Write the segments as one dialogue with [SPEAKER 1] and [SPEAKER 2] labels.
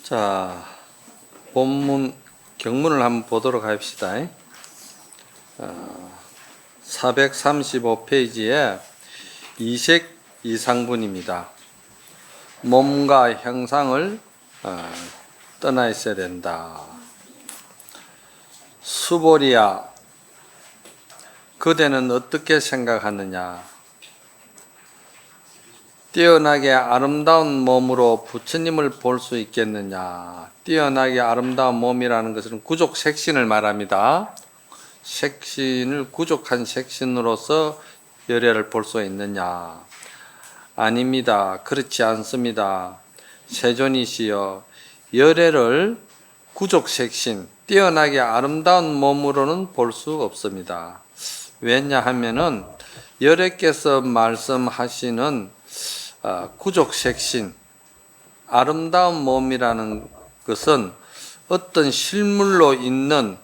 [SPEAKER 1] 자, 본문 경문을 한번 보도록 합시다. 435페이지에 이색 이상분입니다. 몸과 형상을 떠나 있어야 된다. 수보리야, 그대는 어떻게 생각하느냐? 뛰어나게 아름다운 몸으로 부처님을 볼 수 있겠느냐? 뛰어나게 아름다운 몸이라는 것은 구족 색신을 말합니다. 색신을 구족한 색신으로서 열애를 볼 수 있느냐? 아닙니다. 그렇지 않습니다. 세존이시여, 열애를 구족 색신, 뛰어나게 아름다운 몸으로는 볼 수 없습니다. 왜냐하면은 열애께서 말씀하시는 구족 색신, 아름다운 몸이라는 것은 어떤 실물로 있는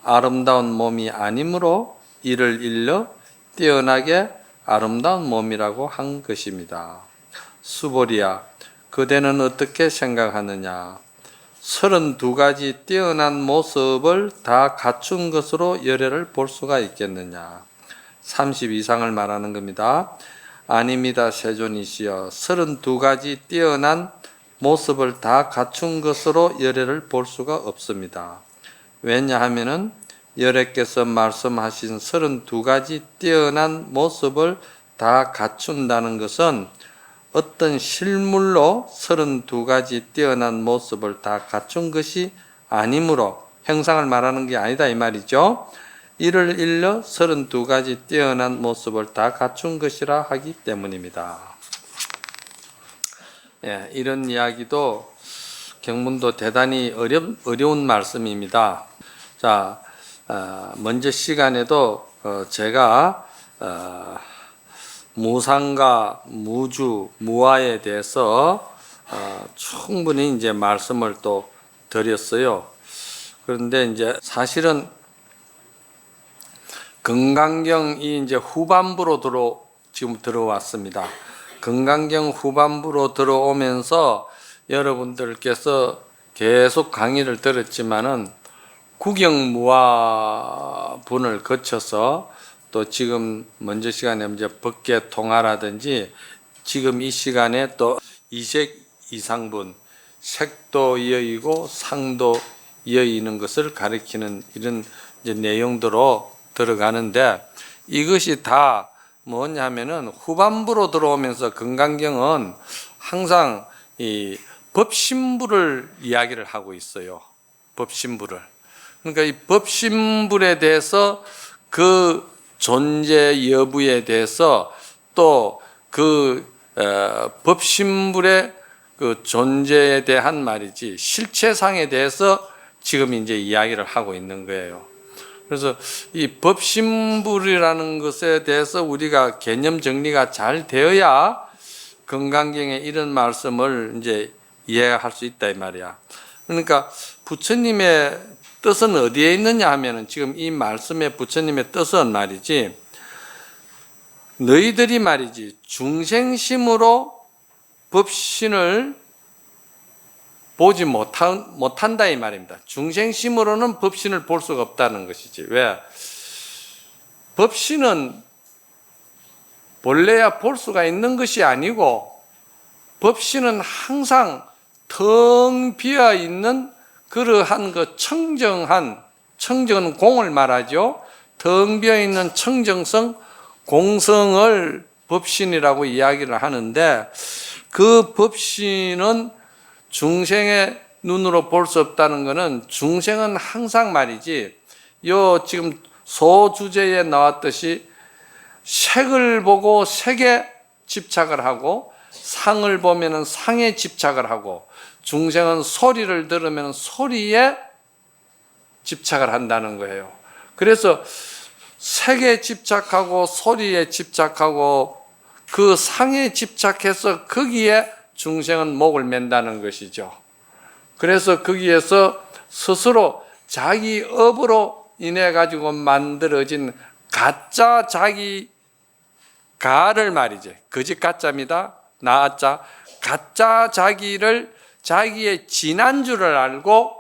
[SPEAKER 1] 아름다운 몸이 아니므로 이를 일러 뛰어나게 아름다운 몸이라고 한 것입니다. 수보리야, 그대는 어떻게 생각하느냐? 32가지 뛰어난 모습을 다 갖춘 것으로 열애를 볼 수가 있겠느냐? 30 이상을 말하는 겁니다. 아닙니다. 세존이시여, 32가지 뛰어난 모습을 다 갖춘 것으로 열애를 볼 수가 없습니다. 왜냐하면은 열애께서 말씀하신 32가지 뛰어난 모습을 다 갖춘다는 것은 어떤 실물로 32가지 뛰어난 모습을 다 갖춘 것이 아니므로 형상을 말하는 게 아니다 이 말이죠. 이를 일러 32가지 뛰어난 모습을 다 갖춘 것이라 하기 때문입니다. 예, 이런 이야기도 경문도 대단히 어려운 말씀입니다. 자, 먼저 시간에도 제가 무상과 무주, 무아에 대해서 충분히 이제 말씀을 또 드렸어요. 그런데 이제 사실은 금강경이 이제 후반부로 지금 들어왔습니다. 금강경 후반부로 들어오면서 여러분들께서 계속 강의를 들었지만은 구경무화분을 거쳐서 또 지금 먼저 시간에 이제 법계통화라든지 지금 이 시간에 또 이색 이상분, 색도 이어이고 상도 이어이는 것을 가리키는 이런 이제 내용들로 들어가는데 이것이 다 뭐냐면은 후반부로 들어오면서 금강경은 항상 이 법신부를 이야기를 하고 있어요. 법신부를. 그러니까 이 법신불에 대해서 그 존재 여부에 대해서 또 그 법신불의 그 존재에 대한 말이지 실체상에 대해서 지금 이제 이야기를 하고 있는 거예요. 그래서 이 법신불이라는 것에 대해서 우리가 개념 정리가 잘 되어야 금강경에 이런 말씀을 이제 이해할 수 있다 이 말이야. 그러니까 부처님의 뜻은 어디에 있느냐 하면은 지금 이 말씀의 부처님의 뜻은 말이지 너희들이 말이지 중생심으로 법신을 보지 못한다 이 말입니다. 중생심으로는 법신을 볼 수가 없다는 것이지. 왜? 법신은 본래야 볼 수가 있는 것이 아니고 법신은 항상 텅 비어 있는 그러한 그 청정은 공을 말하죠. 텅 비어 있는 청정성 공성을 법신이라고 이야기를 하는데 그 법신은 중생의 눈으로 볼 수 없다는 것은 중생은 항상 말이지 요 지금 소주제에 나왔듯이 색을 보고 색에 집착을 하고 상을 보면은 상에 집착을 하고 중생은 소리를 들으면 소리에 집착을 한다는 거예요. 그래서 색에 집착하고 소리에 집착하고 그 상에 집착해서 거기에 중생은 목을 맨다는 것이죠. 그래서 거기에서 스스로 자기 업으로 인해 가지고 만들어진 가짜 자기 가를 말이지 거짓 가짜입니다. 나아짜 가짜 자기를 자기의 지난주를 알고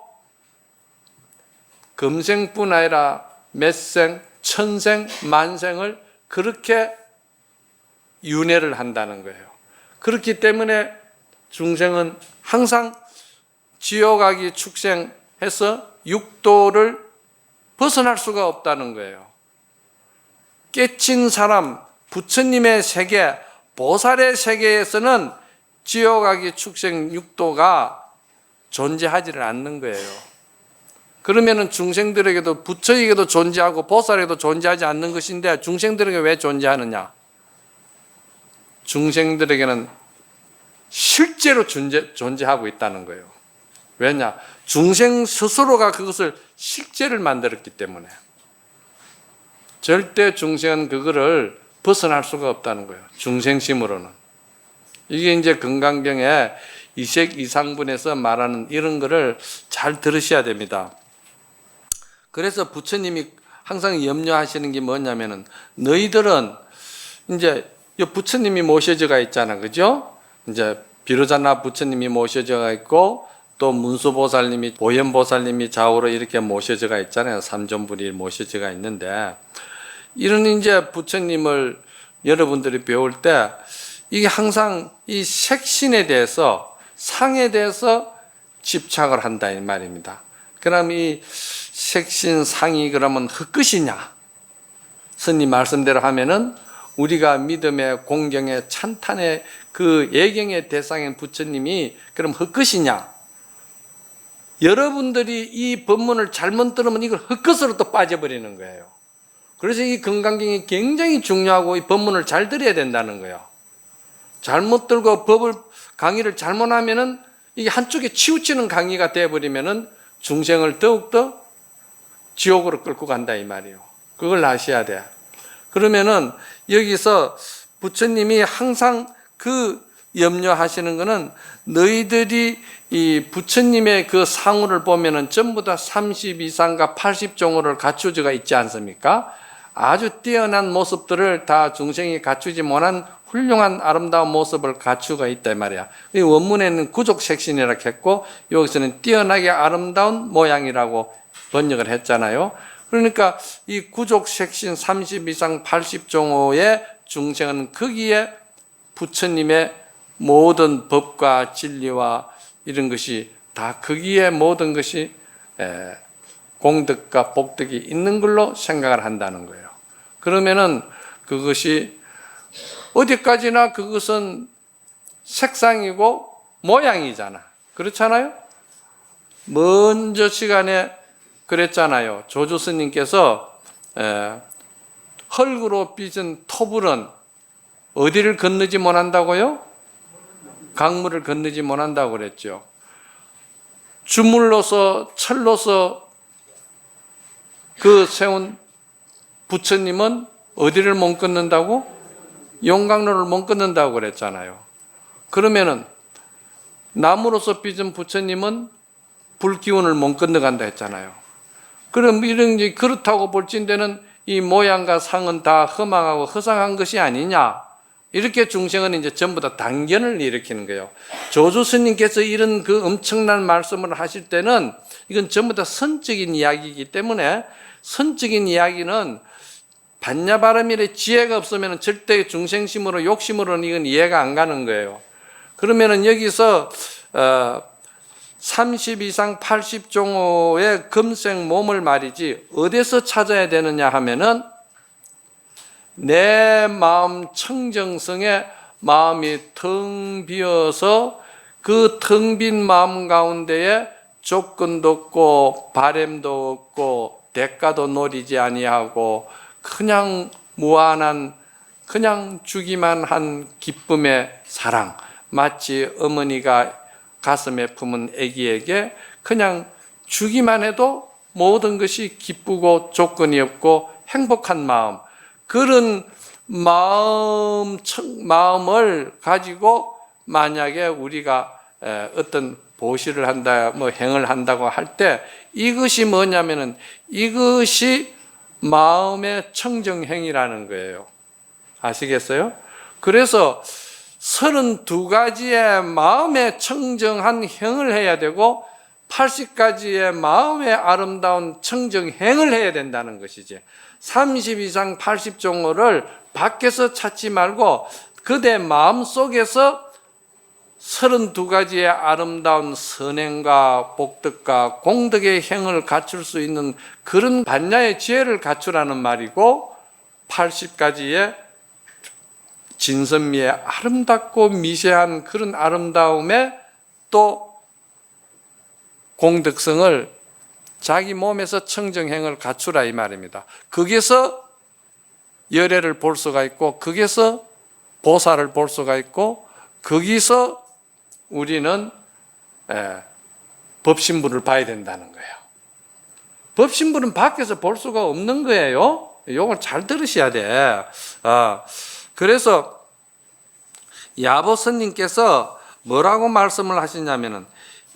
[SPEAKER 1] 금생뿐 아니라 몇생, 천생, 만생을 그렇게 윤회를 한다는 거예요. 그렇기 때문에 중생은 항상 지옥아기 축생해서 육도를 벗어날 수가 없다는 거예요. 깨친 사람, 부처님의 세계, 보살의 세계에서는 지옥아기 축생 육도가 존재하지를 않는 거예요. 그러면은 중생들에게도, 부처에게도 존재하고 보살에게도 존재하지 않는 것인데 중생들에게 왜 존재하느냐? 중생들에게는 실제로 존재하고 있다는 거예요. 왜냐? 중생 스스로가 그것을 실제를 만들었기 때문에. 절대 중생은 그거를 벗어날 수가 없다는 거예요. 중생심으로는. 이게 이제 금강경에 이색 이상분에서 말하는 이런 거를 잘 들으셔야 됩니다. 그래서 부처님이 항상 염려하시는 게 뭐냐면은 너희들은 이제 부처님이 모셔져가 있잖아. 그죠? 이제 비로자나 부처님이 모셔져가 있고 또 문수보살님이 보현보살님이 좌우로 이렇게 모셔져가 있잖아요. 삼존불이 모셔져가 있는데 이런 이제 부처님을 여러분들이 배울 때 이게 항상 이 색신에 대해서 상에 대해서 집착을 한다 이 말입니다. 그럼 이 색신 상이 그러면 헛것이냐? 스님 말씀대로 하면은 우리가 믿음의 공경의 찬탄의 그 예경의 대상인 부처님이 그럼 헛것이냐? 여러분들이 이 법문을 잘못 들으면 이걸 헛것으로 또 빠져버리는 거예요. 그래서 이 금강경이 굉장히 중요하고 이 법문을 잘 들어야 된다는 거예요. 잘못 들고 법을 강의를 잘못하면은 이게 한쪽에 치우치는 강의가 되어버리면은 중생을 더욱더 지옥으로 끌고 간다 이 말이에요. 그걸 아셔야 돼. 그러면은 여기서 부처님이 항상 그 염려하시는 거는 너희들이 이 부처님의 그 상호를 보면은 전부 다 32상과 80종호를 갖추어가 있지 않습니까? 아주 뛰어난 모습들을 다 중생이 갖추지 못한 훌륭한 아름다운 모습을 갖추고 있다 이 말이야. 이 원문에는 구족색신이라고 했고 여기서는 뛰어나게 아름다운 모양이라고 번역을 했잖아요. 그러니까 이 구족색신 32상 80종호의 중생은 거기에 부처님의 모든 법과 진리와 이런 것이 다 거기에 모든 것이 공덕과 복덕이 있는 걸로 생각을 한다는 거예요. 그러면은 그것이 어디까지나 그것은 색상이고 모양이잖아. 그렇잖아요? 먼저 시간에 그랬잖아요. 조조 스님께서 흙으로 빚은 토불은 어디를 건너지 못한다고요? 강물을 건너지 못한다고 그랬죠. 주물로서 철로서 그 세운 부처님은 어디를 못 건넌다고? 용광로를 못 건넌다고 그랬잖아요. 그러면은 나무로서 빚은 부처님은 불기운을 못 건너간다 했잖아요. 그럼 이런 게 그렇다고 볼진대는 이 모양과 상은 다 허망하고 허상한 것이 아니냐? 이렇게 중생은 이제 전부 다 단견을 일으키는 거예요. 조조 스님께서 이런 그 엄청난 말씀을 하실 때는 이건 전부 다 선적인 이야기이기 때문에 선적인 이야기는 반야바라밀의 지혜가 없으면 절대 중생심으로 욕심으로는 이건 이해가 안 가는 거예요. 그러면은 여기서 32상 80종호의 금생 몸을 말이지 어디서 찾아야 되느냐 하면은 내 마음 청정성에 마음이 텅 비어서 그 텅 빈 마음 가운데에 조건도 없고 바램도 없고 대가도 노리지 아니하고 그냥 무한한 그냥 주기만 한 기쁨의 사랑, 마치 어머니가 가슴에 품은 아기에게 그냥 주기만 해도 모든 것이 기쁘고 조건이 없고 행복한 마음, 그런 마음을 가지고 만약에 우리가 어떤 보시를 한다, 뭐 행을 한다고 할 때 이것이 뭐냐면은 이것이 마음의 청정행이라는 거예요. 아시겠어요? 그래서 32가지의 마음에 청정한 행을 해야 되고 80가지의 마음의 아름다운 청정행을 해야 된다는 것이지. 30 이상 80종호를 밖에서 찾지 말고 그대 마음 속에서 32가지의 아름다운 선행과 복덕과 공덕의 행을 갖출 수 있는 그런 반야의 지혜를 갖추라는 말이고, 80가지의 진선미의 아름답고 미세한 그런 아름다움에 또 공덕성을 자기 몸에서 청정행을 갖추라 이 말입니다. 거기서 열애를 볼 수가 있고, 거기서 보살을 볼 수가 있고, 거기서 우리는 법신부를 봐야 된다는 거예요. 법신부는 밖에서 볼 수가 없는 거예요. 이걸 잘 들으셔야 돼. 그래서 야보 스님께서 뭐라고 말씀을 하시냐면은,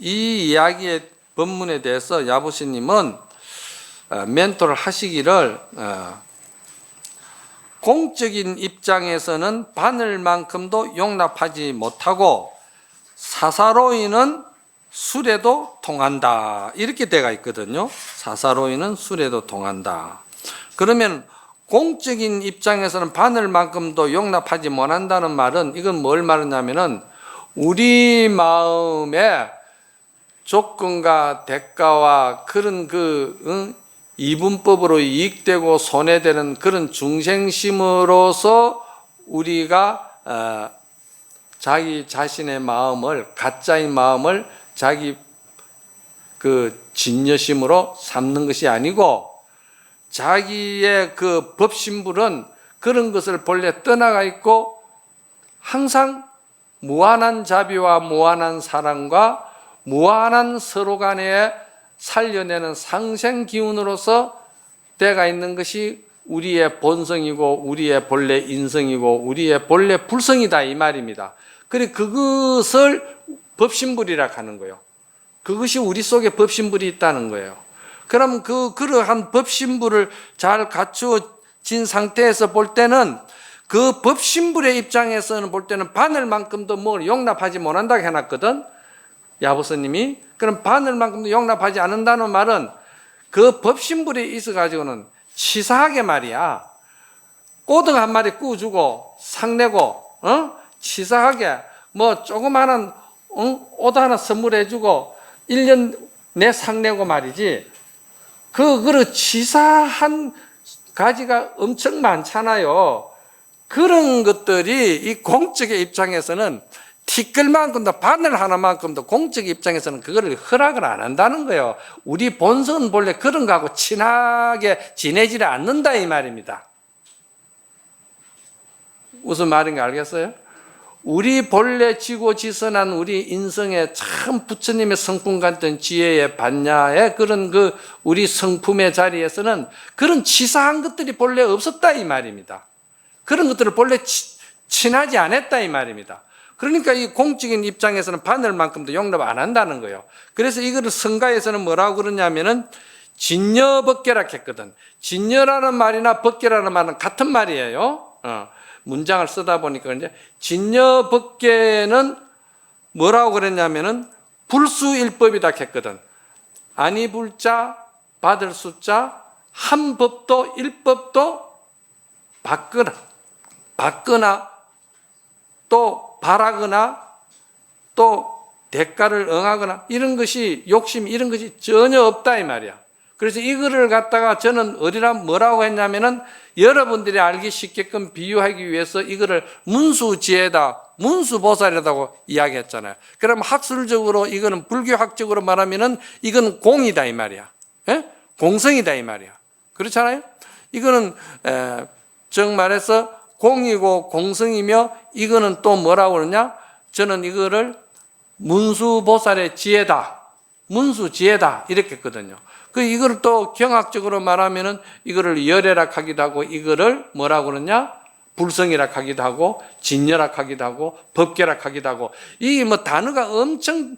[SPEAKER 1] 이 이야기의 본문에 대해서 야보 스님은 멘토를 하시기를, 공적인 입장에서는 바늘만큼도 용납하지 못하고 사사로이는 술에도 통한다, 이렇게 되어 있거든요. 사사로이는 술에도 통한다. 그러면 공적인 입장에서는 바늘만큼도 용납하지 못한다는 말은, 이건 뭘 말하냐면은 우리 마음에 조건과 대가와 그런 이분법으로 이익되고 손해되는 그런 중생심으로서 우리가 자기 자신의 마음을, 가짜인 마음을 자기 진여심으로 삼는 것이 아니고, 자기의 그 법신불은 그런 것을 본래 떠나가 있고 항상 무한한 자비와 무한한 사랑과 무한한 서로 간에 살려내는 상생 기운으로서 되가 있는 것이 우리의 본성이고 우리의 본래 인성이고 우리의 본래 불성이다 이 말입니다. 그래, 그것을 법신불이라 하는 거예요. 그것이 우리 속에 법신불이 있다는 거예요. 그럼 그러한 법신불을 잘 갖추어진 상태에서 볼 때는, 그 법신불의 입장에서는 볼 때는 바늘만큼도 뭘 용납하지 못한다고 해놨거든, 야보스님이. 그럼 바늘만큼도 용납하지 않는다는 말은 그 법신불에 있어가지고는 치사하게 말이야, 꼬등 한 마리 구워주고 상내고, 치사하게 뭐 조그마한 옷 하나 선물해주고 1년 내 상내고 말이지, 그런 치사한 가지가 엄청 많잖아요. 그런 것들이 이 공적의 입장에서는 티끌만큼도, 바늘 하나만큼도 공적 입장에서는 그거를 허락을 안 한다는 거예요. 우리 본성은 본래 그런 거하고 친하게 지내지를 않는다 이 말입니다. 무슨 말인가 알겠어요? 우리 본래 지고지선한 우리 인성의 참 부처님의 성품 같은 지혜의 반야의 그런 우리 성품의 자리에서는 그런 치사한 것들이 본래 없었다 이 말입니다. 그런 것들을 본래 친하지 않았다 이 말입니다. 그러니까 이 공적인 입장에서는 바늘만큼도 용납 안 한다는 거예요. 그래서 이거를 성가에서는 뭐라고 그러냐면은 진여법계라 했거든. 진여라는 말이나 법계라는 말은 같은 말이에요. 문장을 쓰다 보니까 이제 진여법계는 뭐라고 그랬냐면은 불수일법이다 했거든. 아니 불자 받을 수자 한 법도 일법도 받거나 또 바라거나 또 대가를 응하거나 이런 것이, 욕심 이런 것이 전혀 없다 이 말이야. 그래서 이거를 갖다가 저는 뭐라고 했냐면은, 여러분들이 알기 쉽게끔 비유하기 위해서 이거를 문수지혜다, 문수보살이라고 이야기했잖아요. 그럼 학술적으로 이거는 불교학적으로 말하면은 이건 공이다 이 말이야. 공성이다 이 말이야. 그렇잖아요. 이거는 정말해서 공이고 공성이며, 이거는 또 뭐라고 그러냐, 저는 이거를 문수보살의 지혜다, 문수지혜다 이렇게 했거든요. 이거를 또 경학적으로 말하면은 이거를 열애락 하기도 하고, 이거를 뭐라고 그러냐, 불성이락 하기도 하고, 진여락 하기도 하고, 법계락 하기도 하고, 이 뭐 단어가 엄청,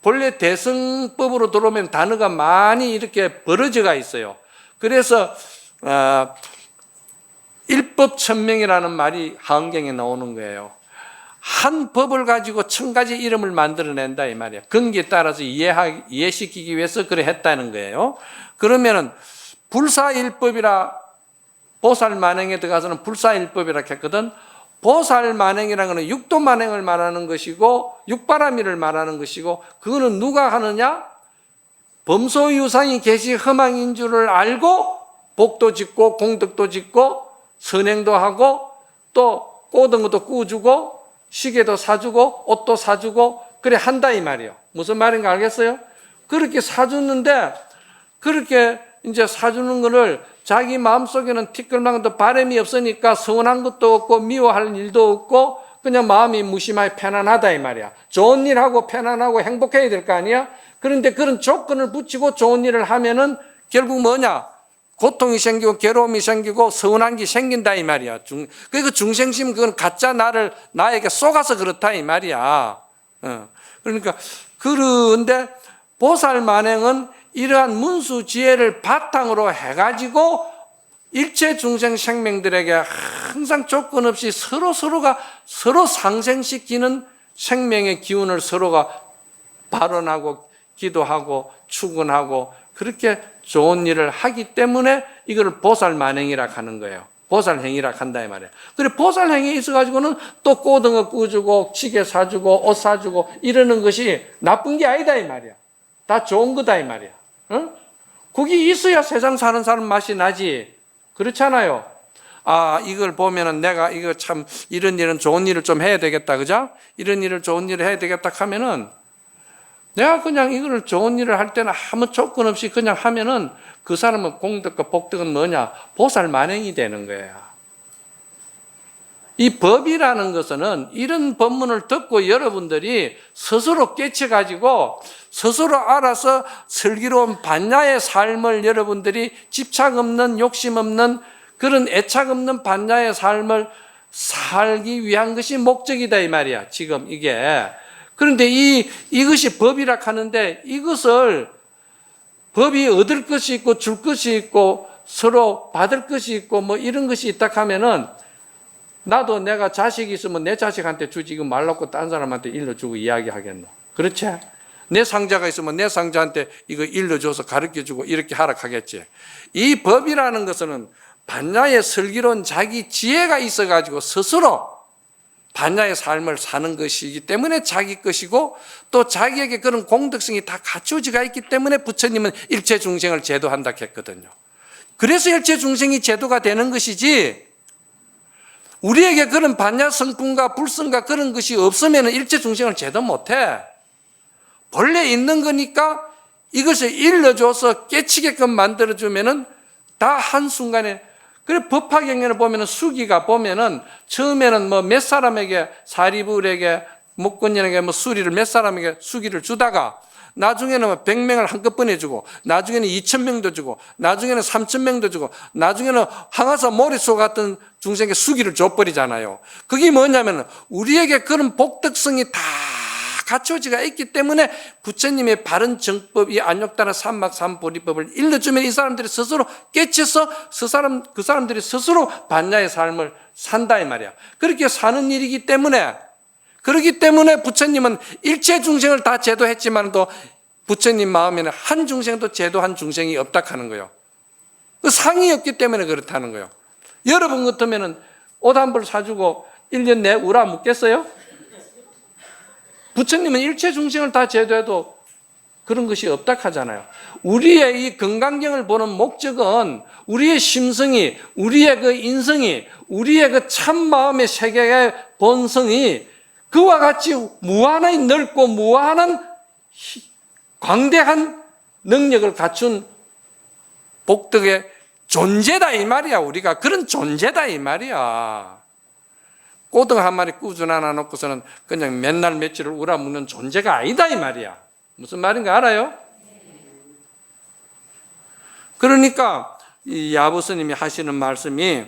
[SPEAKER 1] 본래 대성법으로 들어오면 단어가 많이 이렇게 벌어져가 있어요. 그래서 일법천명이라는 말이 하은경에 나오는 거예요. 한 법을 가지고 1000가지 이름을 만들어낸다 이 말이야. 근기에 따라서 이해시키기 위해서 그래 했다는 거예요. 그러면은 불사일법이라 보살만행에 들어가서는 불사일법이라 했거든. 보살만행이라는 것은 육도만행을 말하는 것이고 육바라밀을 말하는 것이고, 그거는 누가 하느냐? 범소유상이 계시 험왕인 줄을 알고 복도 짓고 공덕도 짓고 선행도 하고 또 꼬든 것도 꾸주고 시계도 사주고 옷도 사주고 그래 한다 이 말이에요. 무슨 말인가 알겠어요? 그렇게 사주는데, 그렇게 이제 사주는 거를 자기 마음속에는 티끌만큼도 바람이 없으니까 서운한 것도 없고 미워할 일도 없고 그냥 마음이 무심하게 편안하다 이 말이야. 좋은 일하고 편안하고 행복해야 될 거 아니야? 그런데 그런 조건을 붙이고 좋은 일을 하면은 결국 뭐냐? 고통이 생기고 괴로움이 생기고 서운한 게 생긴다 이 말이야. 그러니까 중생심, 그건 가짜 나에게 속아서 그렇다 이 말이야. 그러니까 그런데 보살만행은 이러한 문수 지혜를 바탕으로 해가지고 일체 중생 생명들에게 항상 조건 없이 서로가 서로 상생시키는 생명의 기운을 서로가 발언하고 기도하고 축원하고 그렇게 좋은 일을 하기 때문에 이걸 보살만행이라 하는 거예요. 보살행이라 한다 이 말이에요. 그래 보살행이 있어가지고는 또 꼬등어 꾸주고 시계 사주고 옷 사주고 이러는 것이 나쁜 게 아니다 이 말이야. 다 좋은 거다 이 말이야. 응? 그게 있어야 세상 사는 사람 맛이 나지. 그렇잖아요. 아, 이걸 보면은 내가 이거 참 이런 일은 좋은 일을 좀 해야 되겠다, 그죠? 이런 일을 좋은 일을 해야 되겠다 하면은 내가 그냥 이거를 좋은 일을 할 때는 아무 조건 없이 그냥 하면은 그 사람은 공덕과 복덕은 뭐냐? 보살만행이 되는 거예요. 이 법이라는 것은 이런 법문을 듣고 여러분들이 스스로 깨쳐가지고 스스로 알아서 슬기로운 반야의 삶을 여러분들이 집착 없는 욕심 없는 그런 애착 없는 반야의 삶을 살기 위한 것이 목적이다 이 말이야. 지금 이게. 그런데 이것이 법이라 하는데 이것을 법이 얻을 것이 있고 줄 것이 있고 서로 받을 것이 있고 뭐 이런 것이 있다 하면은 나도 내가 자식이 있으면 내 자식한테 주지 이거 말라고 딴 사람한테 일러주고 이야기하겠노. 그렇지? 내 상자가 있으면 내 상자한테 이거 일러줘서 가르쳐주고 이렇게 하라 하겠지. 이 법이라는 것은 반야의 슬기로운 자기 지혜가 있어가지고 스스로 반야의 삶을 사는 것이기 때문에 자기 것이고 또 자기에게 그런 공덕성이 다 갖춰지가 있기 때문에 부처님은 일체 중생을 제도한다 했거든요. 그래서 일체 중생이 제도가 되는 것이지 우리에게 그런 반야 성품과 불성과 그런 것이 없으면 일체 중생을 제도 못해. 본래 있는 거니까 이것을 일러줘서 깨치게끔 만들어주면은 다 한순간에. 그래 법화경연을 보면은 수기가 보면은 처음에는 뭐 몇 사람에게 사리불에게 목건년에게 뭐 수리를 몇 사람에게 수기를 주다가 나중에는 100명을 한꺼번에 주고 나중에는 2000명도 주고 나중에는 3000명도 주고 나중에는 항아사 모리소 같은 중생에게 수기를 줘버리잖아요. 그게 뭐냐면 우리에게 그런 복덕성이 다 갖춰지가 있기 때문에 부처님의 바른 정법, 이 안욕다나 삼막삼보리법을 일러주면 이 사람들이 스스로 깨쳐서 그 사람들이 스스로 반야의 삶을 산다 이 말이야. 그렇게 사는 일이기 때문에 그렇기 때문에 부처님은 일체 중생을 다 제도했지만도 부처님 마음에는 한 중생도 제도한 중생이 없다 하는 거예요. 그 상이 없기 때문에 그렇다는 거예요. 여러분 같으면은 옷 한 벌 사주고 1년 내 우라 묻겠어요? 부처님은 일체 중생을 다 제도해도 그런 것이 없다 하잖아요. 우리의 이 건강경을 보는 목적은 우리의 심성이, 우리의 그 인성이, 우리의 그 참마음의 세계의 본성이 그와 같이 무한하게 넓고 무한한 광대한 능력을 갖춘 복덕의 존재다 이 말이야. 우리가 그런 존재다 이 말이야. 꼬등 한 마리 꾸준 하나 놓고서는 그냥 맨날 며칠을 우라먹는 존재가 아니다 이 말이야. 무슨 말인가 알아요? 그러니까 이 야부스님이 하시는 말씀이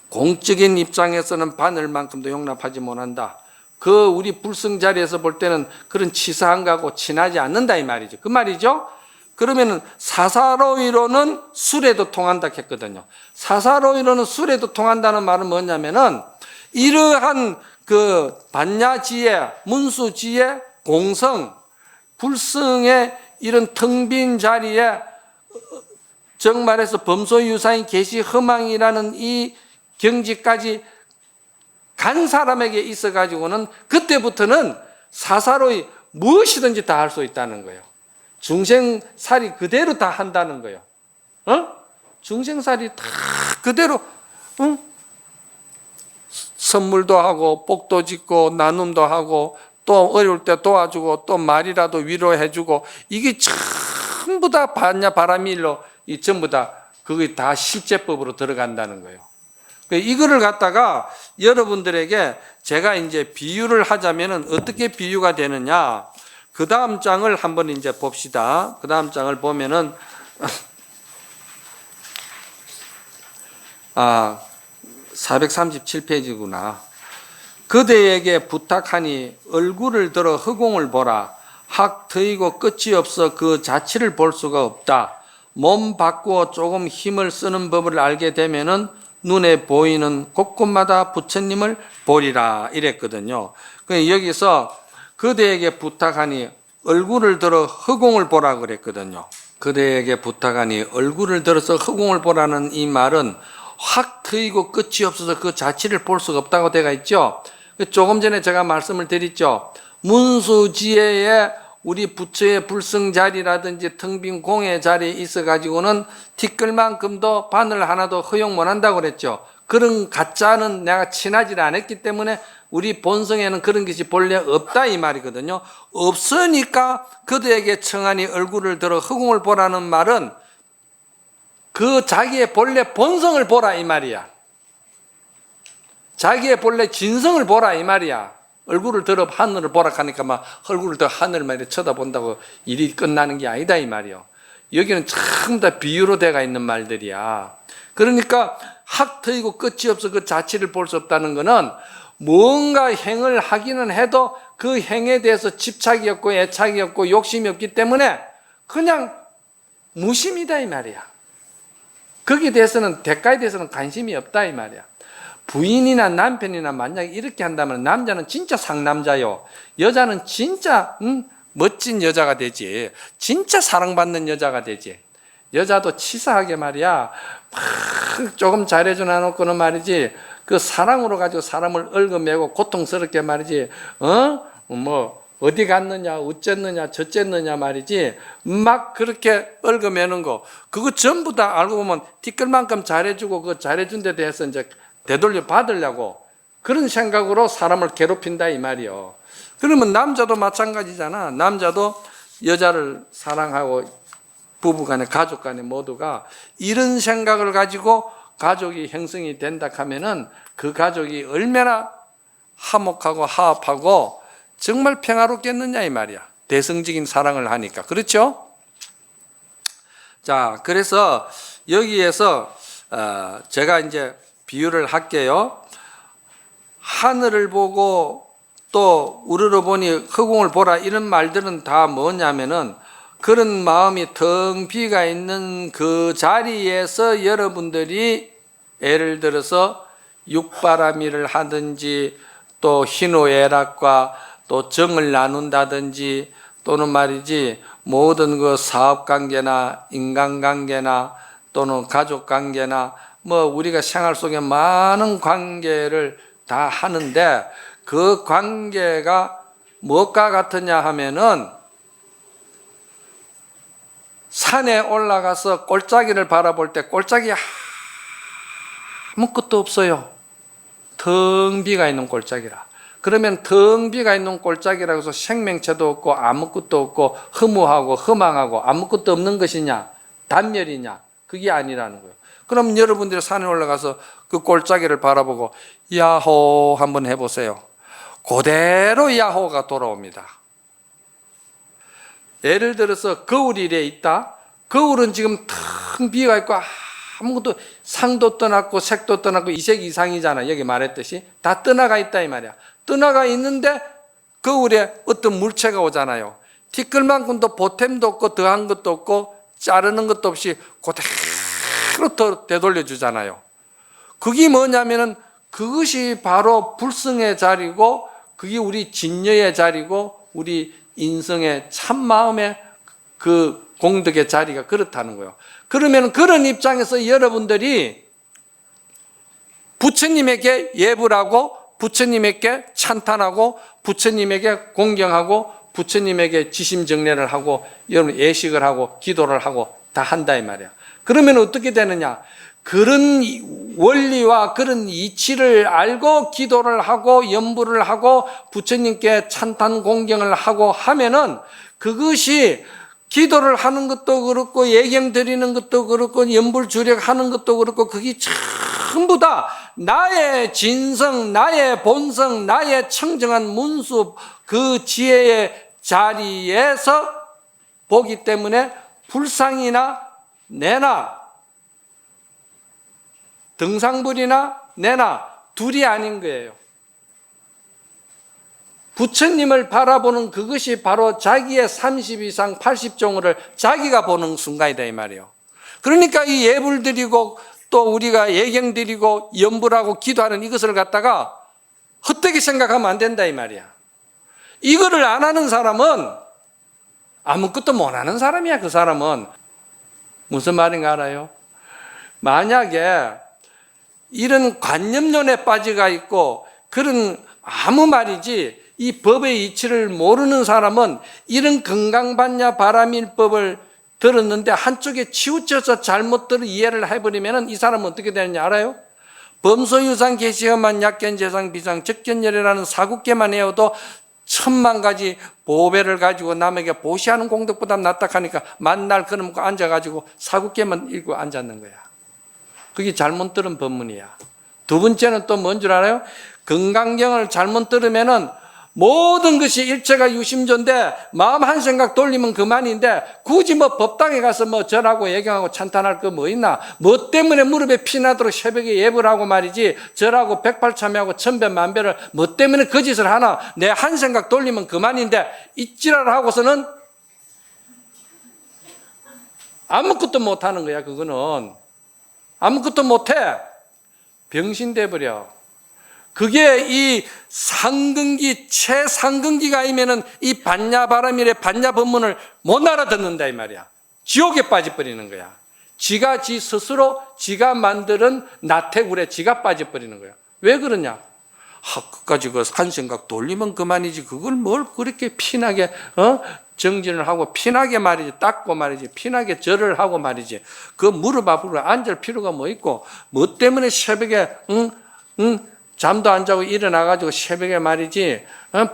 [SPEAKER 1] 공적인 입장에서는 바늘만큼도 용납하지 못한다. 그 우리 불성 자리에서 볼 때는 그런 치사한 거하고 친하지 않는다 이 말이죠. 그 말이죠. 그러면은 사사로이로는 술에도 통한다 했거든요. 사사로이로는 술에도 통한다는 말은 뭐냐면은 이러한 그 반야지혜, 문수지혜, 공성, 불성의 이런 텅 빈 자리에 정말해서 범소유사인 계시 허망이라는 이 경지까지 간 사람에게 있어 가지고는 그때부터는 사사로이 무엇이든지 다 할 수 있다는 거예요. 중생살이 그대로 다 한다는 거예요. 중생살이 다 그대로 선물도 하고 복도 짓고 나눔도 하고 또 어려울 때 도와주고 또 말이라도 위로해주고 이게 전부 다 바람일로 이 전부 다 그게 다 실제법으로 들어간다는 거예요. 이거를 갖다가 여러분들에게 제가 이제 비유를 하자면은 어떻게 비유가 되느냐. 그 다음 장을 한번 이제 봅시다. 그 다음 장을 보면은 437페이지구나. 그대에게 부탁하니 얼굴을 들어 허공을 보라. 학 트이고 끝이 없어 그 자취를 볼 수가 없다. 몸 바꾸어 조금 힘을 쓰는 법을 알게 되면은 눈에 보이는 곳곳마다 부처님을 보리라 이랬거든요. 여기서 그대에게 부탁하니 얼굴을 들어 허공을 보라 그랬거든요. 그대에게 부탁하니 얼굴을 들어서 허공을 보라는 이 말은 확 트이고 끝이 없어서 그 자취를 볼 수가 없다고 되어 있죠. 조금 전에 제가 말씀을 드렸죠. 문수지혜의 우리 부처의 불성자리라든지 텅빈 공의 자리에 있어 가지고는 티끌만큼도 바늘 하나도 허용 못 한다고 그랬죠. 그런 가짜는 내가 친하지 않았기 때문에 우리 본성에는 그런 것이 본래 없다 이 말이거든요. 없으니까 그대에게 청하니 얼굴을 들어 허공을 보라는 말은 그 자기의 본래 본성을 보라 이 말이야. 자기의 본래 진성을 보라 이 말이야. 얼굴을 들어 하늘을 보라 하니까 막 얼굴을 들어 하늘만 이렇게 쳐다본다고 일이 끝나는 게 아니다 이 말이요. 여기는 전부 다 비유로 되어 있는 말들이야. 그러니까 학 트이고 끝이 없어 그 자취를 볼 수 없다는 것은 뭔가 행을 하기는 해도 그 행에 대해서 집착이 없고 애착이 없고 욕심이 없기 때문에 그냥 무심이다 이 말이야. 거기에 대해서는 대가에 대해서는 관심이 없다 이 말이야. 부인이나 남편이나 만약에 이렇게 한다면 남자는 진짜 상남자요. 여자는 진짜 멋진 여자가 되지. 진짜 사랑받는 여자가 되지. 여자도 치사하게 말이야. 막 조금 잘해주나 놓고는 말이지. 그 사랑으로 가지고 사람을 얽어매고 고통스럽게 말이지. 어디 갔느냐, 어쨌느냐, 저쨌느냐 말이지. 막 그렇게 얽어매는 거. 그거 전부 다 알고 보면 티끌만큼 잘해주고 그 잘해준 데 대해서 이제 되돌려 받으려고 그런 생각으로 사람을 괴롭힌다 이 말이요. 그러면 남자도 마찬가지잖아. 남자도 여자를 사랑하고 부부간에 가족간에 모두가 이런 생각을 가지고 가족이 형성이 된다 하면은 그 가족이 얼마나 화목하고 화합하고 정말 평화롭겠느냐 이 말이야. 대성적인 사랑을 하니까. 그렇죠? 자, 그래서 여기에서 제가 이제 비유를 할게요. 하늘을 보고 또 우러러 보니 허공을 보라 이런 말들은 다 뭐냐면은 그런 마음이 텅 비가 있는 그 자리에서 여러분들이 예를 들어서 육바라밀을 하든지 또 희노애락과 또 정을 나눈다든지 또는 말이지 모든 그 사업관계나 인간관계나 또는 가족관계나 뭐 우리가 생활 속에 많은 관계를 다 하는데 그 관계가 무엇과 같으냐 하면은 산에 올라가서 골짜기를 바라볼 때 골짜기 아무것도 없어요. 텅 비가 있는 골짜기라. 그러면 텅 비가 있는 골짜기라고 해서 생명체도 없고 아무것도 없고 허무하고 허망하고 아무것도 없는 것이냐? 단멸이냐? 그게 아니라는 거예요. 그럼 여러분들이 산에 올라가서 그 골짜기를 바라보고 야호 한번 해보세요. 그대로 야호가 돌아옵니다. 예를 들어서 거울이래 있다. 거울은 지금 텅 비가 있고 아무것도 상도 떠났고 색도 떠났고 이색 이상이잖아. 여기 말했듯이 다 떠나가 있다 이 말이야. 떠나가 있는데 거울에 어떤 물체가 오잖아요. 티끌만큼도 보탬도 없고 더한 것도 없고 자르는 것도 없이 그대로 되돌려 주잖아요. 그게 뭐냐면은 그것이 바로 불성의 자리고 그게 우리 진여의 자리고 우리 인성의 참마음의 그 공덕의 자리가 그렇다는 거예요. 그러면 그런 입장에서 여러분들이 부처님에게 예불 하고 부처님에게 찬탄하고 부처님에게 공경하고 부처님에게 지심정례를 하고 여러분 예식을 하고 기도를 하고 다 한다 이 말이야. 그러면 어떻게 되느냐? 그런 원리와 그런 이치를 알고 기도를 하고 연부를 하고 부처님께 찬탄 공경을 하고 하면은 그것이 기도를 하는 것도 그렇고 예경 드리는 것도 그렇고 연불 주력하는 것도 그렇고 그게 전부 다 나의 진성, 나의 본성, 나의 청정한 문수 그 지혜의 자리에서 보기 때문에 불상이나 내나 등상불이나 내나 둘이 아닌 거예요. 부처님을 바라보는 그것이 바로 자기의 30이상 80종을 자기가 보는 순간이다 이 말이에요. 그러니까 이 예불 드리고 또 우리가 예경 드리고 연불하고 기도하는 이것을 갖다가 헛되게 생각하면 안 된다 이 말이야. 이거를 안 하는 사람은 아무것도 못 하는 사람이야. 그 사람은 무슨 말인가 알아요? 만약에 이런 관념론에 빠져가 있고 그런 아무 말이지 이 법의 이치를 모르는 사람은 이런 건강반야 바라밀법을 들었는데 한쪽에 치우쳐서 잘못 들어 이해를 해버리면 이 사람은 어떻게 되는지 알아요? 범소유상 개시험한 약견재상 비상 적견열애라는 사국계만 해도 1000만 가지 보배를 가지고 남에게 보시하는 공덕보다 낫다 하니까 만날 그놈 앉아가지고 사국계만 읽고 앉았는 거야. 그게 잘못 들은 법문이야. 두 번째는 또 뭔 줄 알아요? 건강경을 잘못 들으면은 모든 것이 일체가 유심조인데 마음 한 생각 돌리면 그만인데 굳이 뭐 법당에 가서 뭐 절하고 예경하고 찬탄할 거 뭐 있나? 뭐 때문에 무릎에 피나도록 새벽에 예불 하고 말이지 절하고 백발참여하고 천배 만배를 뭐 때문에 그 짓을 하나? 내 한 생각 돌리면 그만인데 이지랄 하고서는 아무것도 못하는 거야. 그거는 아무것도 못해. 병신돼 버려. 그게 이 상근기, 최상근기가 아니면은 이 반야바라밀의 반야법문을 못 알아듣는다 이 말이야. 지옥에 빠져버리는 거야. 지가 지 스스로 지가 만드는 나태굴에 지가 빠져버리는 거야. 왜 그러냐? 끝까지 그 한 생각 돌리면 그만이지. 그걸 뭘 그렇게 피나게 정진을 하고 피나게 말이지 닦고 말이지 피나게 절을 하고 말이지 그 무릎 앞으로 앉을 필요가 뭐 있고 뭐 때문에 새벽에 잠도 안 자고 일어나가지고 새벽에 말이지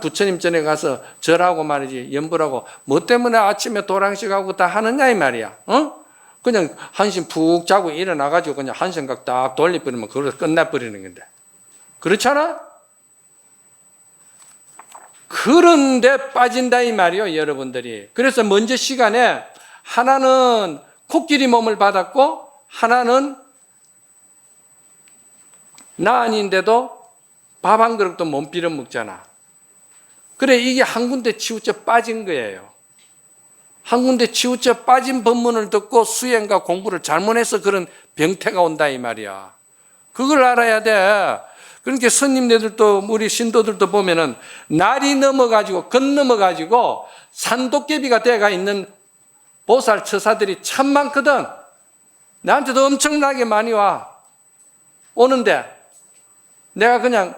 [SPEAKER 1] 부처님 전에 가서 절하고 말이지 연불하고 뭐 때문에 아침에 도랑식하고 다 하느냐 이 말이야. 그냥 한심 푹 자고 일어나가지고 그냥 한 생각 딱 돌려버리면 그걸로 끝나버리는 건데 그렇잖아? 그런데 빠진다 이 말이요 여러분들이. 그래서 먼저 시간에 하나는 코끼리 몸을 받았고 하나는 나 아닌데도 밥 한 그릇도 못 빌어 먹잖아. 그래 이게 한 군데 치우쳐 빠진 거예요. 한 군데 치우쳐 빠진 법문을 듣고 수행과 공부를 잘못해서 그런 병태가 온다 이 말이야. 그걸 알아야 돼. 그러니까 스님네들도 우리 신도들도 보면은 날이 넘어가지고 건넘어가지고 산도깨비가 돼가 있는 보살 처사들이 참 많거든. 나한테도 엄청나게 많이 와. 오는데 내가 그냥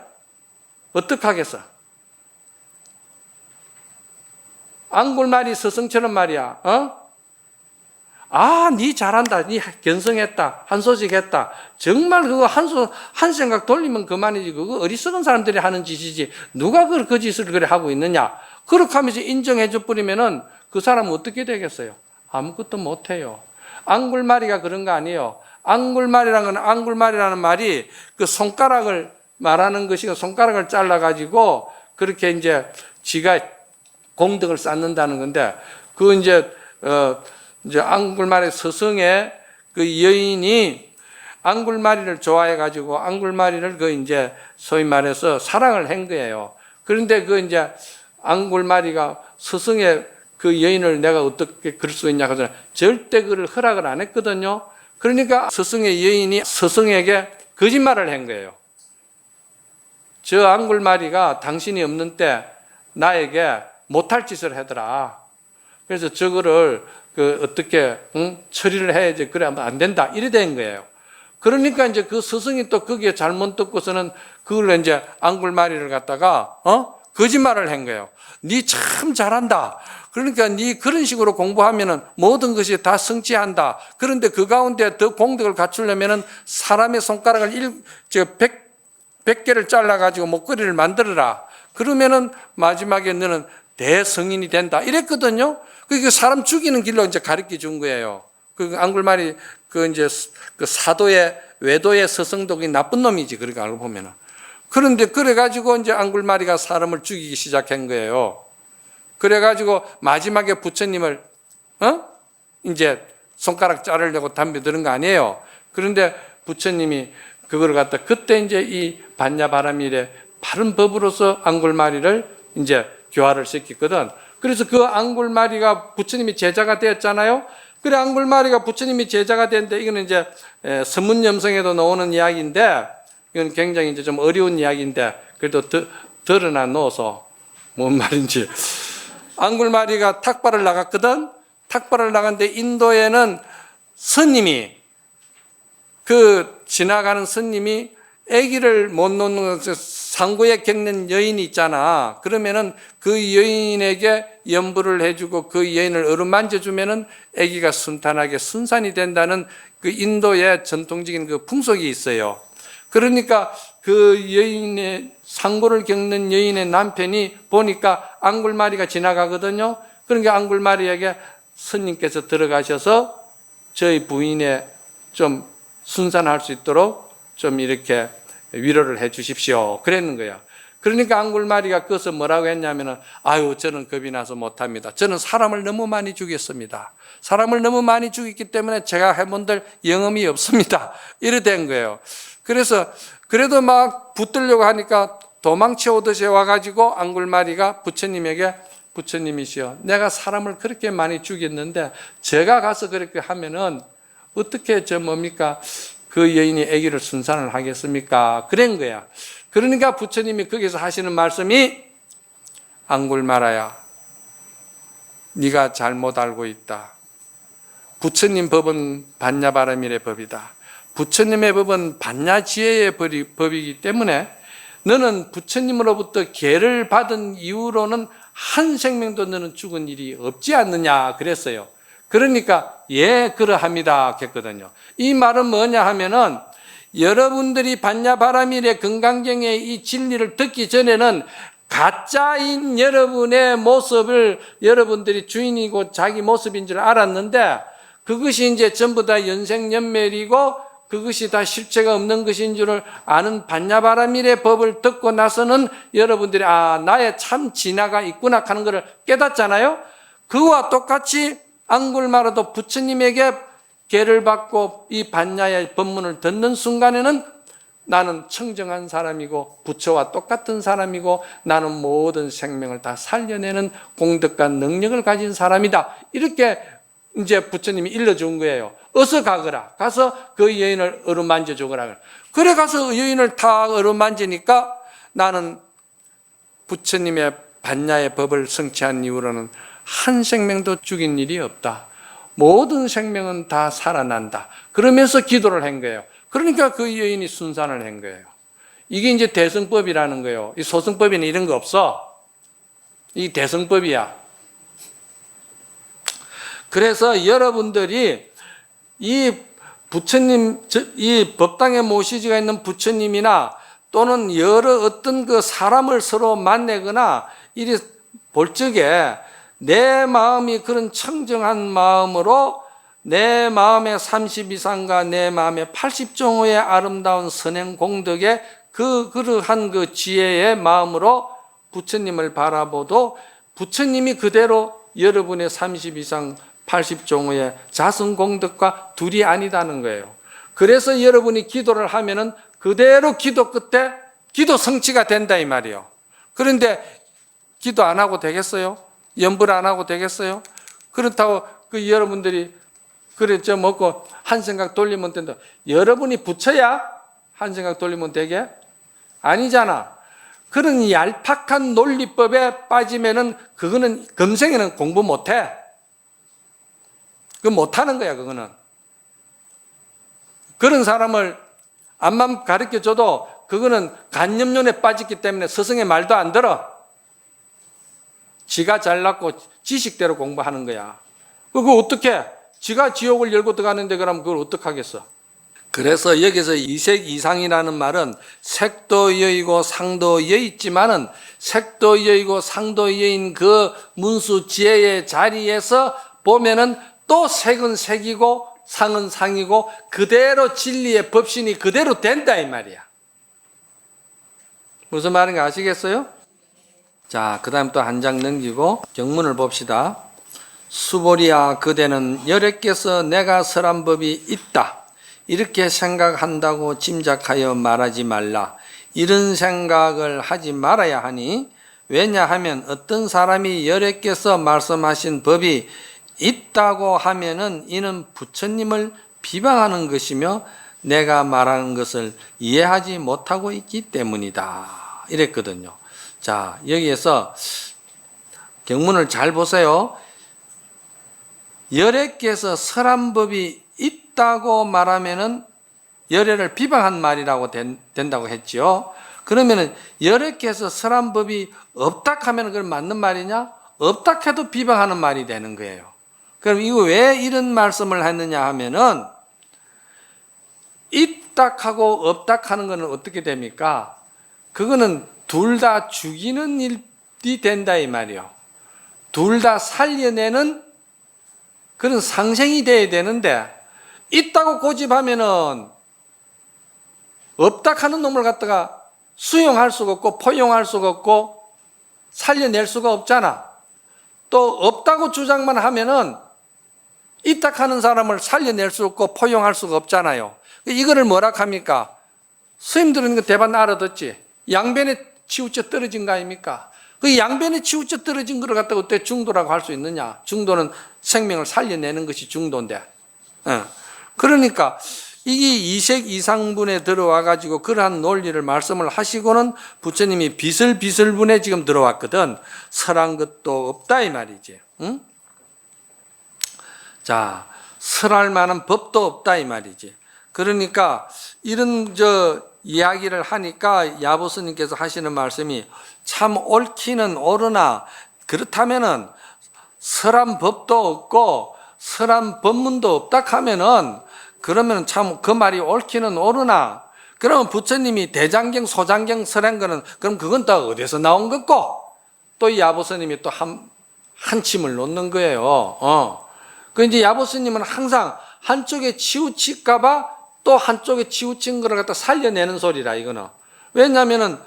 [SPEAKER 1] 어떡하겠어. 앙골말이 스승처럼 말이야. 니 잘한다. 니 견성했다. 한 소식 했다. 정말 그거 한 생각 돌리면 그만이지. 그거 어리석은 사람들이 하는 짓이지. 누가 그 짓을 그래 하고 있느냐. 그렇게 하면서 인정해 줘 버리면은 그 사람은 어떻게 되겠어요? 아무것도 못 해요. 앙골말이가 그런 거 아니에요. 앙골말이라는 말이 그 손가락을 말하는 것이고 손가락을 잘라가지고 그렇게 이제 지가 공덕을 쌓는다는 건데 그 이제 앙굴마리 스승의 그 여인이 앙굴마리를 좋아해가지고 앙굴마리를 그 이제 소위 말해서 사랑을 한 거예요. 그런데 그 이제 앙굴마리가 스승의 그 여인을 내가 어떻게 그럴 수 있냐 하더니 절대 그를 허락을 안 했거든요. 그러니까 스승의 여인이 스승에게 거짓말을 한 거예요. 저 앙굴마리가 당신이 없는 때 나에게 못할 짓을 하더라. 그래서 저거를 어떻게 처리를 해야지. 그래 하면 안 된다. 이래 된 거예요. 그러니까 이제 그 스승이 또 거기에 잘못 듣고서는 그걸 이제 앙굴마리를 갖다가 거짓말을 한 거예요. 니 참 잘한다. 그러니까 니 그런 식으로 공부하면은 모든 것이 다 성취한다. 그런데 그 가운데 더 공덕을 갖추려면은 사람의 손가락을 100개를 잘라가지고 목걸이를 만들어라. 그러면은 마지막에 너는 대성인이 된다. 이랬거든요. 그게 사람 죽이는 길로 이제 가르쳐 준 거예요. 그 앙굴마리 이제 그 사도의 외도의 서성독이 나쁜 놈이지. 그렇게 알고 보면은. 그런데 그래가지고 이제 앙굴마리가 사람을 죽이기 시작한 거예요. 그래가지고 마지막에 부처님을 이제 손가락 자르려고 담배 드는 거 아니에요. 그런데 부처님이 그걸 갖다 그때 이제 이 반야바라밀의 바른 법으로서 앙굴마리를 이제 교화를 시켰거든. 그래서 그 앙굴마리가 부처님이 제자가 되었잖아요. 그래 앙굴마리가 부처님이 제자가 됐는데 이거는 이제 서문염성에도 나오는 이야기인데 이건 굉장히 이제 좀 어려운 이야기인데 그래도 드러나 놓아서 뭔 말인지. 앙굴마리가 탁발을 나갔거든. 탁발을 나갔는데 인도에는 스님이 지나가는 스님이 아기를 못 놓는 상고에 겪는 여인이 있잖아. 그러면은 그 여인에게 염불을 해주고 그 여인을 어루만져주면은 아기가 순탄하게 순산이 된다는 그 인도의 전통적인 그 풍속이 있어요. 그러니까 그 여인의 상고를 겪는 여인의 남편이 보니까 앙굴마리가 지나가거든요. 그러니까 앙굴마리에게 스님께서 들어가셔서 저희 부인의 좀 순산할 수 있도록 좀 이렇게 위로를 해 주십시오. 그랬는 거야. 그러니까 앙굴마리가 그것을 뭐라고 했냐면은 아유 저는 겁이 나서 못합니다. 저는 사람을 너무 많이 죽였습니다. 사람을 너무 많이 죽였기 때문에 제가 해본들 영험이 없습니다. 이래 된 거예요. 그래서 그래도 막 붙들려고 하니까 도망쳐 오듯이 와가지고 앙굴마리가 부처님에게 부처님이시여 내가 사람을 그렇게 많이 죽였는데 제가 가서 그렇게 하면은 어떻게 뭡니까 그 여인이 아기를 순산을 하겠습니까? 그런 거야. 그러니까 부처님이 거기서 하시는 말씀이 앙굴마라야 네가 잘못 알고 있다. 부처님 법은 반야바라밀의 법이다. 부처님의 법은 반야지혜의 법이기 때문에 너는 부처님으로부터 계를 받은 이후로는 한 생명도 너는 죽은 일이 없지 않느냐 그랬어요. 그러니까 예 그러합니다 했거든요. 이 말은 뭐냐 하면은 여러분들이 반야바라밀의 건강경의 이 진리를 듣기 전에는 가짜인 여러분의 모습을 여러분들이 주인이고 자기 모습인 줄 알았는데 그것이 이제 전부 다 연생연멸이고 그것이 다 실체가 없는 것인 줄을 아는 반야바라밀의 법을 듣고 나서는 여러분들이 나의 참 진화가 있구나 하는 것을 깨닫잖아요. 그와 똑같이 앙굴마라도 부처님에게 계를 받고 이 반야의 법문을 듣는 순간에는 나는 청정한 사람이고 부처와 똑같은 사람이고 나는 모든 생명을 다 살려내는 공덕과 능력을 가진 사람이다. 이렇게 이제 부처님이 일러준 거예요. 어서 가거라. 가서 그 여인을 어루만져 주거라. 그래 가서 여인을 다 어루만지니까 나는 부처님의 반야의 법을 성취한 이후로는 한 생명도 죽인 일이 없다. 모든 생명은 다 살아난다. 그러면서 기도를 한 거예요. 그러니까 그 여인이 순산을 한 거예요. 이게 이제 대성법이라는 거예요. 이 소승법에는 이런 거 없어. 이 대성법이야. 그래서 여러분들이 이 부처님, 이 법당에 모시지가 있는 부처님이나 또는 여러 어떤 그 사람을 서로 만나거나 이리 볼 적에 내 마음이 그런 청정한 마음으로 내 마음의 32상과 내 마음의 80종의 아름다운 선행 공덕의 그러한 그 지혜의 마음으로 부처님을 바라보도 부처님이 그대로 여러분의 32상 80종의 자성 공덕과 둘이 아니다는 거예요. 그래서 여러분이 기도를 하면은 그대로 기도 끝에 기도 성취가 된다 이 말이에요. 그런데 기도 안 하고 되겠어요? 염불 안 하고 되겠어요? 그렇다고 그 여러분들이 그래 저 먹고 한 생각 돌리면 된다. 여러분이 부처야 한 생각 돌리면 되게? 아니잖아. 그런 얄팍한 논리법에 빠지면은 그거는 금생에는 공부 못해. 그거 못하는 거야, 그거는. 그런 사람을 암만 가르쳐줘도 그거는 간념론에 빠졌기 때문에 스승의 말도 안 들어. 지가 잘났고 지식대로 공부하는 거야. 그거 어떻게? 지가 지옥을 열고 들어가는데 그럼 그걸 어떡하겠어? 그래서 여기서 이색 이상이라는 말은 색도 여이고 상도 여있지만은 색도 여이고 상도 여인 그 문수 지혜의 자리에서 보면은 또 색은 색이고 상은 상이고 그대로 진리의 법신이 그대로 된다 이 말이야. 무슨 말인지 아시겠어요? 자, 그 다음 또 한 장 넘기고 경문을 봅시다. 수보리야 그대는 여래께서 내가 설한 법이 있다 이렇게 생각한다고 짐작하여 말하지 말라. 이런 생각을 하지 말아야 하니 왜냐하면 어떤 사람이 여래께서 말씀하신 법이 있다고 하면은 이는 부처님을 비방하는 것이며 내가 말하는 것을 이해하지 못하고 있기 때문이다 이랬거든요. 자, 여기에서 경문을 잘 보세요. 여래께서 설한 법이 있다고 말하면은 여래를 비방한 말이라고 된다고 했죠. 그러면은 여래께서 설한 법이 없다 하면 그건 맞는 말이냐? 없다 해도 비방하는 말이 되는 거예요. 그럼 이거 왜 이런 말씀을 했느냐 하면은 있다 하고 없다 하는 거는 어떻게 됩니까? 그거는 둘 다 죽이는 일이 된다 이 말이요. 둘 다 살려내는 그런 상생이 돼야 되는데 있다고 고집하면은 없다 하는 놈을 갖다가 수용할 수가 없고 포용할 수가 없고 살려낼 수가 없잖아. 또 없다고 주장만 하면은 있다 하는 사람을 살려낼 수 없고 포용할 수가 없잖아요. 이거를 뭐라 합니까? 스님들은 이거 대반 알아듣지. 양변에 치우쳐 떨어진 거 아닙니까? 그 양변에 치우쳐 떨어진 거를 갖다가 어떻게 중도라고 할 수 있느냐? 중도는 생명을 살려내는 것이 중도인데. 그러니까 이게 이색 이상분에 들어와 가지고 그러한 논리를 말씀을 하시고는 부처님이 비설비설분에 지금 들어왔거든. 설한 것도 없다 이 말이지. 응? 자, 설할 만한 법도 없다 이 말이지. 그러니까 이런 이야기를 하니까 야보스님께서 하시는 말씀이 참 옳기는 옳으나 그렇다면은 설한 법도 없고 설한 법문도 없다 하면은 그러면 참 그 말이 옳기는 옳으나 그러면 부처님이 대장경 소장경 설한 거는 그럼 그건 또 어디서 나온 거고 또 이 야보스님이 또 한 침을 놓는 거예요. 그 이제 야보스님은 항상 한쪽에 치우칠까봐 또 한쪽에 치우친 거를 갖다 살려내는 소리라 이거는. 왜냐하면은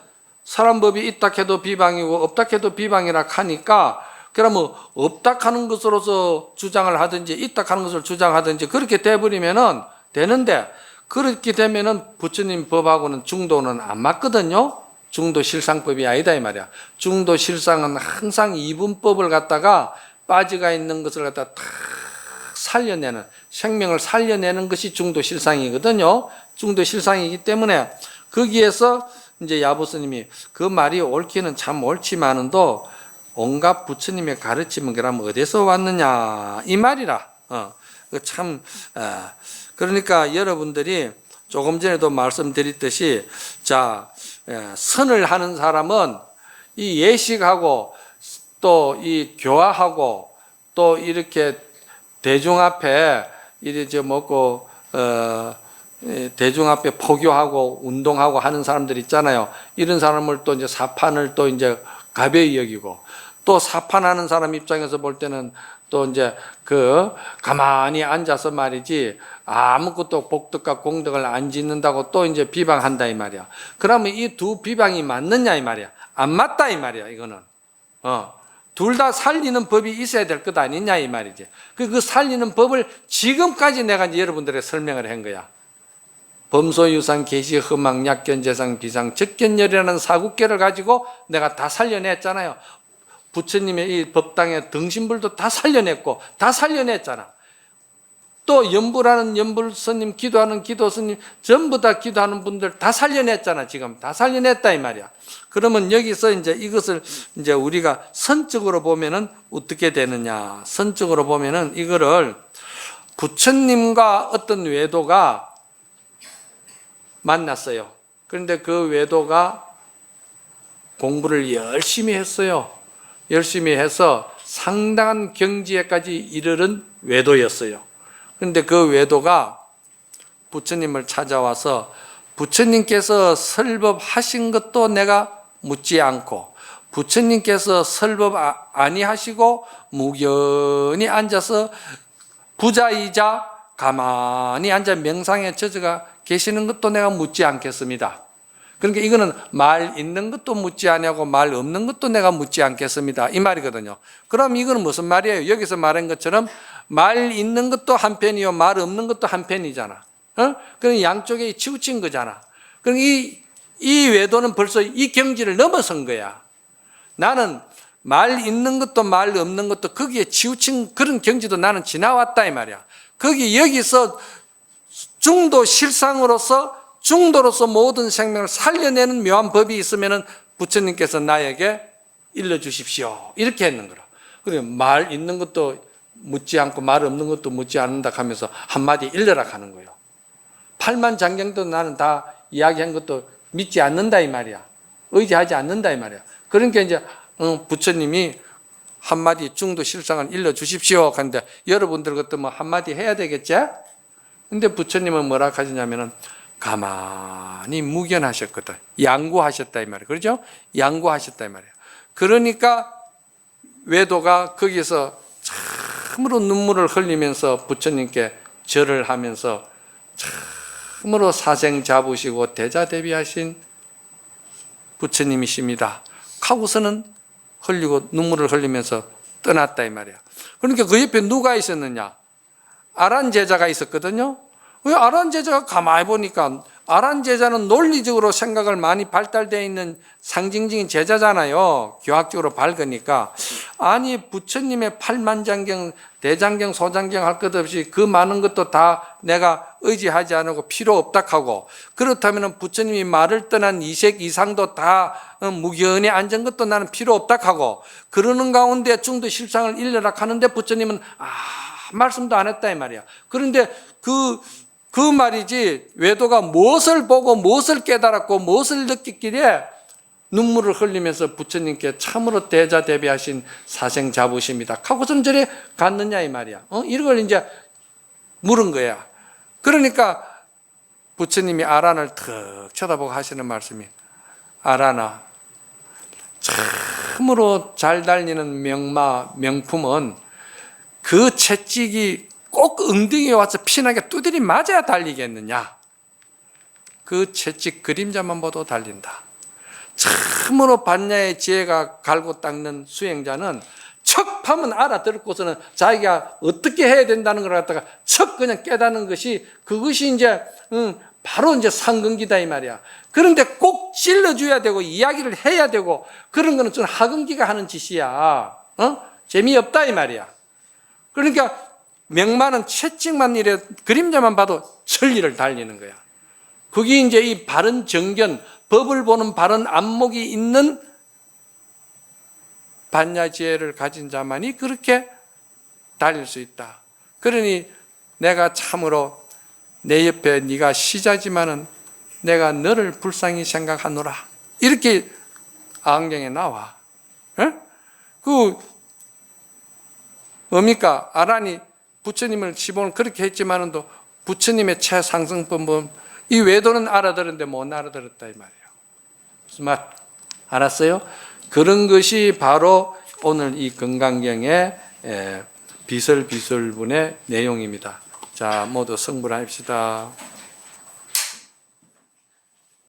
[SPEAKER 1] 사람 법이 있다 해도 비방이고 없다 해도 비방이라 하니까 그러면 없다 하는 것으로서 주장을 하든지 있다 하는 것을 주장하든지 그렇게 돼버리면은 되는데 그렇게 되면은 부처님 법하고는 중도는 안 맞거든요. 중도 실상법이 아니다 이 말이야. 중도 실상은 항상 이분법을 갖다가 빠져가 있는 것을 갖다 탁 살려내는 생명을 살려내는 것이 중도 실상이거든요. 중도 실상이기 때문에 거기에서 이제 야보스님이 그 말이 옳기는 참 옳지만은도 온갖 부처님의 가르침은 그럼 어디서 왔느냐 이 말이라. 참 그러니까 여러분들이 조금 전에도 말씀드렸듯이 자 선을 하는 사람은 이 예식하고 또 이 교화하고 또 이렇게 대중 앞에 이제 먹고 대중 앞에 포교하고 운동하고 하는 사람들 있잖아요. 이런 사람을 또 이제 사판을 또 이제 가벼이 여기고 또 사판하는 사람 입장에서 볼 때는 또 이제 가만히 앉아서 말이지 아무것도 복덕과 공덕을 안 짓는다고 또 이제 비방한다 이 말이야. 그러면 이 두 비방이 맞느냐 이 말이야. 안 맞다 이 말이야 이거는. 둘 다 살리는 법이 있어야 될 것 아니냐 이 말이지. 그 살리는 법을 지금까지 내가 이제 여러분들에게 설명을 한 거야. 범소유상 계시 흠망 약견 재상 비상 적견열이라는 사국계를 가지고 내가 다 살려냈잖아요. 부처님의 이 법당의 등신불도 다 살려냈고 다 살려냈잖아. 또 연불하는 연불 스님, 기도하는 기도 스님, 전부 다 기도하는 분들 다 살려냈잖아. 지금 다 살려냈다 이 말이야. 그러면 여기서 이제 이것을 이제 우리가 선적으로 보면은 어떻게 되느냐? 선적으로 보면은 이거를 부처님과 어떤 외도가 만났어요. 그런데 그 외도가 공부를 열심히 했어요. 열심히 해서 상당한 경지에까지 이르는 외도였어요. 그런데 그 외도가 부처님을 찾아와서 부처님께서 설법하신 것도 내가 묻지 않고 부처님께서 설법 아니하시고 무견히 앉아서 부자이자 가만히 앉아 명상에 젖어가 계시는 것도 내가 묻지 않겠습니다. 그러니까 이거는 말 있는 것도 묻지 아니하고 말 없는 것도 내가 묻지 않겠습니다. 이 말이거든요. 그럼 이거는 무슨 말이에요? 여기서 말한 것처럼 말 있는 것도 한편이요, 말 없는 것도 한편이잖아. 그럼 양쪽에 치우친 거잖아. 그럼 이 외도는 벌써 이 경지를 넘어선 거야. 나는 말 있는 것도 말 없는 것도 거기에 치우친 그런 경지도 나는 지나왔다 이 말이야. 여기서 중도 실상으로서 중도로서 모든 생명을 살려내는 묘한 법이 있으면은 부처님께서 나에게 일러주십시오. 이렇게 했는 거라. 그래 말 있는 것도 묻지 않고 말 없는 것도 묻지 않는다 하면서 한마디 일러라 하는 거예요. 팔만장경도 나는 다 이야기한 것도 믿지 않는다 이 말이야. 의지하지 않는다 이 말이야. 그러니까 이제 부처님이 한마디 중도 실상을 일러주십시오. 그런데 여러분들 것도 뭐 한마디 해야 되겠지? 근데 부처님은 뭐라 하시냐면은 가만히 무견하셨거든. 양구하셨다 이 말이에요. 그렇죠? 양구하셨다 이 말이에요. 그러니까 외도가 거기서 참으로 눈물을 흘리면서 부처님께 절을 하면서 참으로 사생 잡으시고 대자대비하신 부처님이십니다. 하고서는 흘리고 눈물을 흘리면서 떠났다 이 말이야. 그러니까 그 옆에 누가 있었느냐? 아란 제자가 있었거든요. 왜 아란 제자가 가만히 보니까 아란 제자는 논리적으로 생각을 많이 발달되어 있는 상징적인 제자잖아요. 교학적으로 밝으니까. 아니 부처님의 팔만장경, 대장경, 소장경 할 것 없이 그 많은 것도 다 내가 의지하지 않고 필요 없다 하고 그렇다면 부처님이 말을 떠난 이색 이상도 다 무견히 앉은 것도 나는 필요 없다 하고 그러는 가운데 중도 실상을 일러라 하는데 부처님은 말씀도 안 했다 이 말이야. 그런데 그 말이지 외도가 무엇을 보고 무엇을 깨달았고 무엇을 느꼈기에 눈물을 흘리면서 부처님께 참으로 대자대비하신 사생 잡으십니다. 하고선 저래 갔느냐 이 말이야. 이런 걸 이제 물은 거야. 그러니까 부처님이 아란을 턱 쳐다보고 하시는 말씀이 아란아 참으로 잘 달리는 명품은 그 채찍이 꼭 엉덩이에 와서 피나게 두드리 맞아야 달리겠느냐. 그 채찍 그림자만 봐도 달린다. 참으로 반야의 지혜가 갈고 닦는 수행자는 척 하면 알아듣고서는 자기가 어떻게 해야 된다는 걸 갖다가 척 그냥 깨닫는 것이 그것이 이제 바로 이제 상근기다 이 말이야. 그런데 꼭 찔러줘야 되고 이야기를 해야 되고 그런 거는 좀 하근기가 하는 짓이야. 재미없다 이 말이야. 그러니까 명만은 채찍만 이래 그림자만 봐도 천리를 달리는 거야. 그게 이제 이 바른 정견, 법을 보는 바른 안목이 있는 반야지혜를 가진 자만이 그렇게 달릴 수 있다. 그러니 내가 참으로 내 옆에 네가 시자지만은 내가 너를 불쌍히 생각하노라. 이렇게 안경에 나와. 뭡니까? 아란이 부처님을 지봉을 그렇게 했지만은도 부처님의 최상승법은 이 외도는 알아들었는데 못 알아들었다 이 말이에요. 무슨 말? 알았어요? 그런 것이 바로 오늘 이 건강경의 비설비설분의 내용입니다. 자, 모두 성불합시다.